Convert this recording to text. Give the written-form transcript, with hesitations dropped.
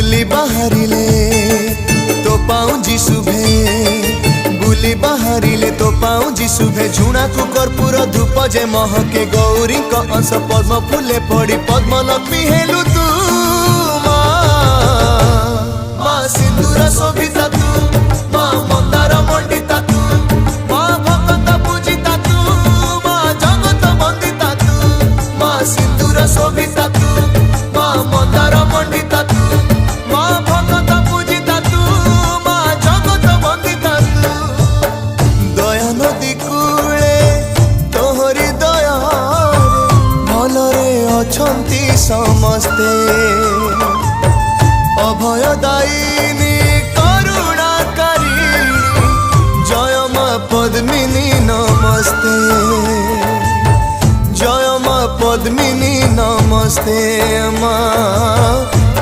बुली बाहरिले तो पाऊँ शुभे बुली बाहरिले तो पाऊँ शुभे झुणा को कर्पूर धूप जे महके गौरी अंश पद्म फूले पड़ी पद्म लक्ष्मी हेलु तू माँ सिंदूर शोभिता तू माँ मंदार मंडिता तू माँ भगत पूजिता तू माँ जगत वंदिता तू माँ सिंदूर शोभिता तू माँ मंदार मंडिता तू माँ भगत पूजिता तू माँ जगत वंदिता तू दया नदी कूले तोहरी दया भलरे अछंती समस्ते अभयदायिनी करुणाकारिणी जय माँ पद्मिनी नमस्ते जय माँ पद्मिनी नमस्ते माँ।